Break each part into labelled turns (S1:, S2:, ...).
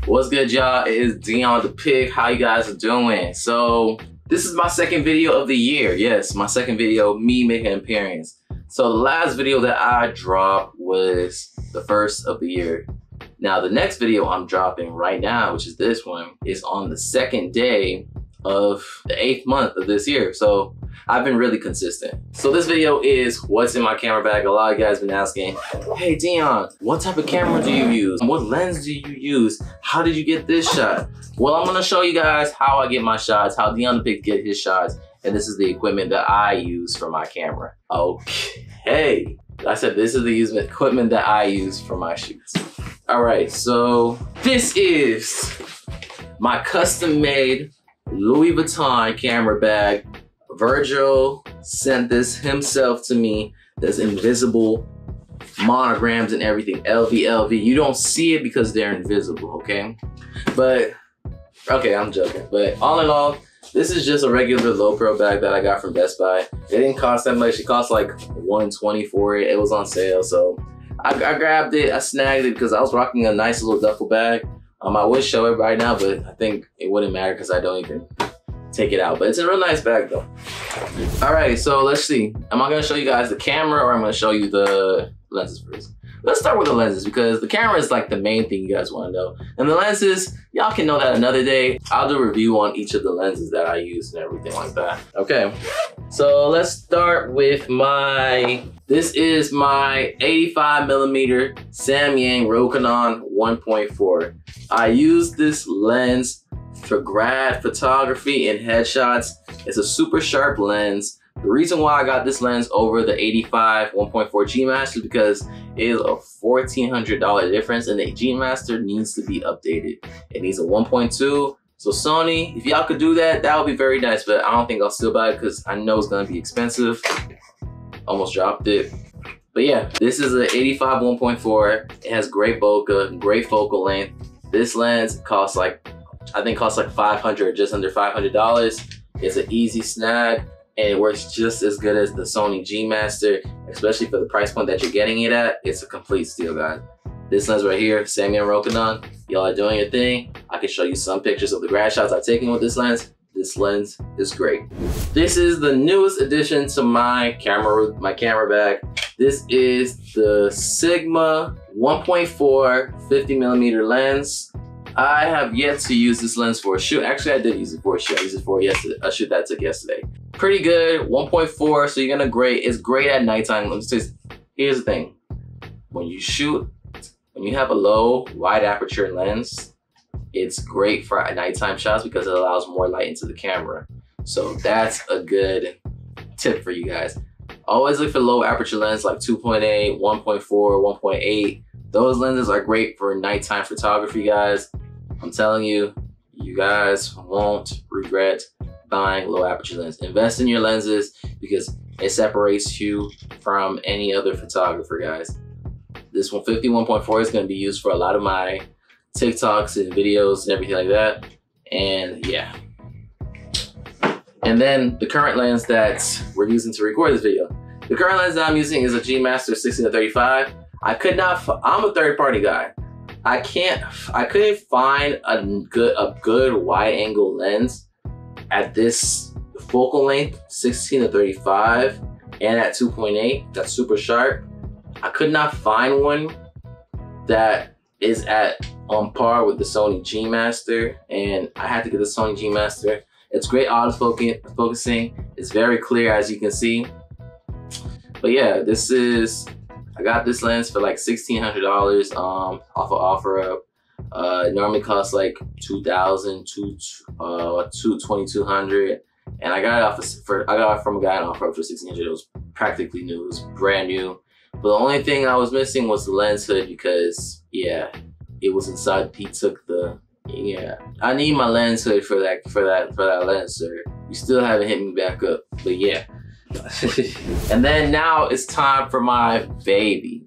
S1: What's good, y'all? It is Dion the Pig. How you guys are doing? So this is my second video of the year. Yes, my second video, me making an appearance. So the last video that I dropped was the first of the year. Now the next video I'm dropping right now, which is this one, is on the second day of the 8th month of this year. So I've been really consistent. So this video is what's in my camera bag. A lot of you guys been asking, hey Dion, what type of camera do you use? What lens do you use? How did you get this shot? Well, I'm gonna show you guys how I get my shots, how Dion the Pig get his shots, and this is the equipment that I use for my camera. Okay, I said this is the equipment that I use for my shoots. All right, so this is my custom-made Louis Vuitton camera bag. Virgil sent this himself to me. There's invisible monograms and everything, LV, LV. You don't see it because they're invisible, okay? But, okay, I'm joking. But all in all, this is just a regular low pro bag that I got from Best Buy. It didn't cost that much. It cost like $120 for it. It was on sale, so I grabbed it, I snagged it because I was rocking a nice little duffel bag. I would show it right now, but I think it wouldn't matter because I don't even take it out. But it's a real nice bag though. All right, so let's see. Am I gonna show you guys the camera or I'm gonna show you the lenses first? Let's start with the lenses because the camera is like the main thing you guys wanna know. And the lenses, y'all can know that another day. I'll do a review on each of the lenses that I use and everything like that. Okay, so let's start with this is my 85mm Samyang Rokinon 1.4. I use this lens for grad photography and headshots. It's a super sharp lens. The reason why I got this lens over the 85 1.4 G Master is because it is a $1,400 difference and the G Master needs to be updated. It needs a 1.2. So Sony, if y'all could do that, that would be very nice, but I don't think I'll still buy it because I know it's gonna be expensive. Almost dropped it. But yeah, this is an 85 1.4. It has great bokeh, great focal length. This lens costs like, I think costs like $500, just under $500. It's an easy snag and it works just as good as the Sony G Master, especially for the price point that you're getting it at. It's a complete steal, guys. This lens right here, Samyang Rokinon, y'all are doing your thing. I can show you some pictures of the grad shots I've taken with this lens. This lens is great. This is the newest addition to my camera bag. This is the Sigma 1.4 50mm lens. I have yet to use this lens for a shoot. Actually, I did use it for a shoot. I used it for a shoot that I took yesterday. Pretty good, 1.4, so you're gonna it's great at nighttime. Here's the thing. When you shoot, when you have a low, wide aperture lens, it's great for nighttime shots because it allows more light into the camera. So that's a good tip for you guys. Always look for low aperture lens like 2.8, 1.4, 1.8. Those lenses are great for nighttime photography, guys. I'm telling you, you guys won't regret buying low aperture lens. Invest in your lenses because it separates you from any other photographer, guys. This 1.4 is gonna be used for a lot of my TikToks and videos and everything like that. And yeah. And then the current lens that we're using to record this video. The current lens that I'm using is a G Master 16-35. I'm a third-party guy. I couldn't find a good wide angle lens at this focal length, 16-35, and at 2.8, that's super sharp. I could not find one that is on par with the Sony G Master, and I had to get the Sony G Master. It's great autofocusing. It's very clear, as you can see. But yeah, I got this lens for like $1,600 off of OfferUp. It normally costs like $2,000, $2,200, and I got it from a guy on OfferUp for $1,600. It was practically new. It was brand new. But the only thing I was missing was the lens hood because yeah, it was inside. He took the I need my lens hood for that lens, sir. You still haven't hit me back up, but yeah. And then now it's time for my baby.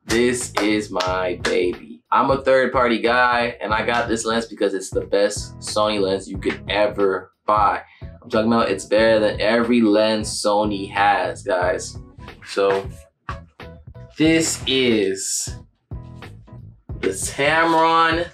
S1: This is my baby. I'm a third-party guy, and I got this lens because it's the best Sony lens you could ever buy. I'm talking about it's better than every lens Sony has, guys. So this is the Tamron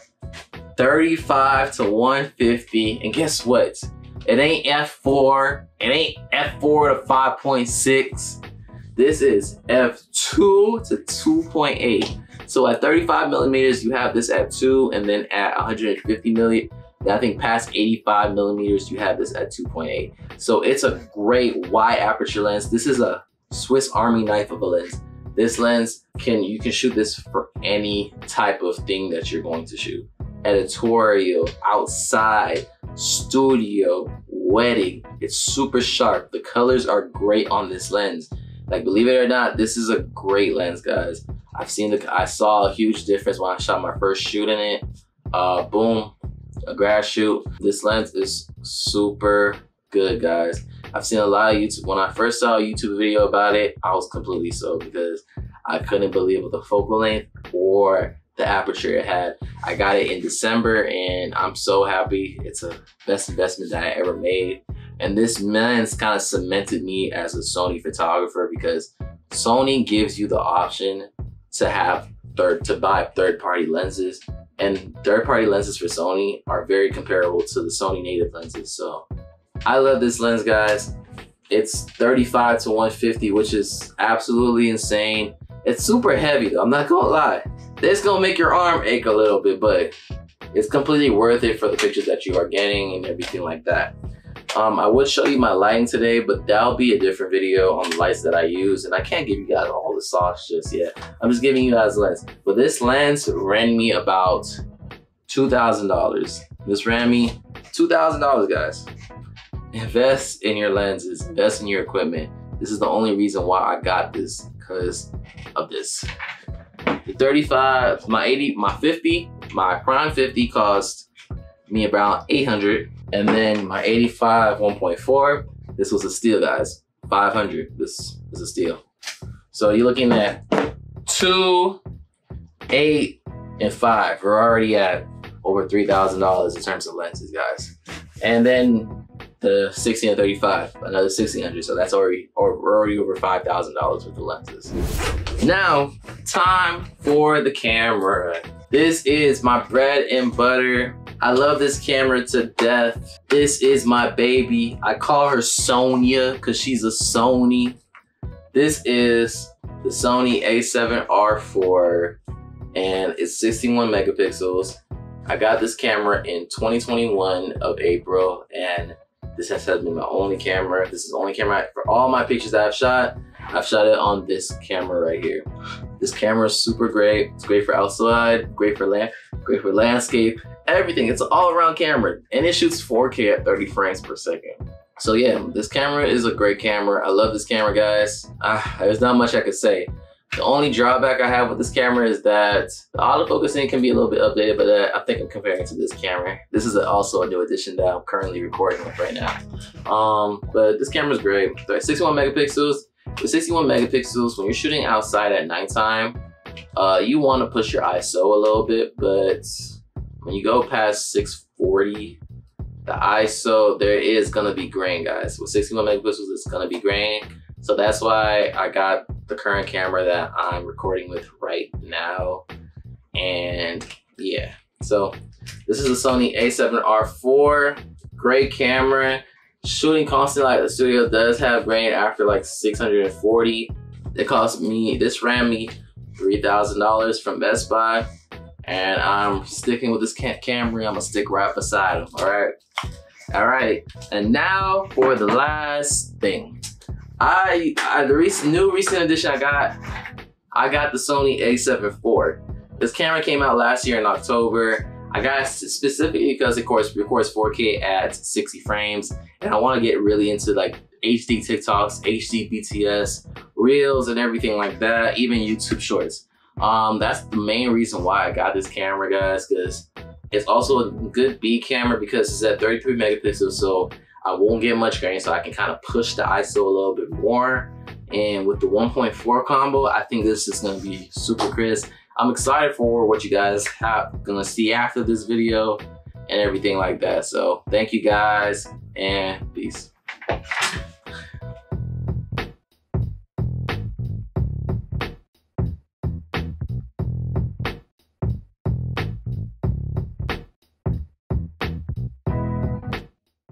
S1: 35 to 150, and guess what? It ain't f4, it ain't f4 to 5.6. This is f2 to 2.8. So at 35 millimeters, you have this at 2, and then at 150 millimeters, I think past 85 millimeters, you have this at 2.8. So it's a great wide aperture lens. This is a Swiss Army knife of a lens. This lens, you can shoot this for any type of thing that you're going to shoot. Editorial, outside, studio, wedding. It's super sharp. The colors are great on this lens. Like, believe it or not, this is a great lens, guys. I saw a huge difference when I shot my first shoot in it. Boom, a grad shoot. This lens is super good, guys. I've seen a lot of YouTube. When I first saw a YouTube video about it, I was completely sold because I couldn't believe the focal length or the aperture it had. I got it in December and I'm so happy. It's a best investment that I ever made. And this lens kind of cemented me as a Sony photographer because Sony gives you the option to buy third-party lenses, and third-party lenses for Sony are very comparable to the Sony native lenses. So I love this lens, guys. It's 35 to 150, which is absolutely insane. It's super heavy though, I'm not gonna lie. This gonna make your arm ache a little bit, but it's completely worth it for the pictures that you are getting and everything like that. I would show you my lighting today, but that'll be a different video on the lights that I use, and I can't give you guys all the sauce just yet. I'm just giving you guys a lens. But this lens ran me about $2,000. This ran me $2,000, guys. Invest in your lenses, invest in your equipment. This is the only reason why I got this, because of this. The 35, my 80, my 50, my prime 50 cost me around 800. And then my 85 1.4, this was a steal, guys. 500, this is a steal. So you're looking at 2, 8, and 5. We're already at over $3,000 in terms of lenses, guys. And then the 60 and 35, another 1,600. So that's already over $5,000 with the lenses. Now, time for the camera. This is my bread and butter. I love this camera to death. This is my baby. I call her Sonia because she's a Sony. This is the Sony a7R4 and it's 61 megapixels. I got this camera in 2021 of April, and this has been my only camera. This is the only camera for all my pictures that I've shot. I've shot it on this camera right here. This camera is super great. It's great for outside, great for landscape, everything. It's an all-around camera, and it shoots 4K at 30 frames per second. So yeah, this camera is a great camera. I love this camera, guys. There's not much I could say. The only drawback I have with this camera is that the autofocusing can be a little bit updated, but I think I'm comparing it to this camera. This is also a new edition that I'm currently recording with right now. But this camera is great. 61 megapixels. With 61 megapixels, when you're shooting outside at nighttime, you want to push your ISO a little bit, but when you go past 640, the ISO, there is gonna be grain, guys. With 61 megapixels, it's gonna be grain. So that's why I got the current camera that I'm recording with right now. And yeah, so this is a Sony a7R4, great camera. Shooting constantly at the studio does have grain after like 640. This ran me $3,000 from Best Buy, and I'm sticking with this camera. I'm gonna stick right beside him, all right. And now for the last thing. The new recent edition I got the Sony a7 IV. This camera came out last year in October. I got it specifically because it records 4K at 60 frames, and I want to get really into like HD TikToks, HD BTS, Reels, and everything like that, even YouTube Shorts. That's the main reason why I got this camera, guys, because it's also a good B camera because it's at 33 megapixels, so I won't get much grain, so I can kind of push the ISO a little bit more. And with the 1.4 combo, I think this is gonna be super crisp. I'm excited for what you guys gonna see after this video and everything like that. So thank you guys, and peace.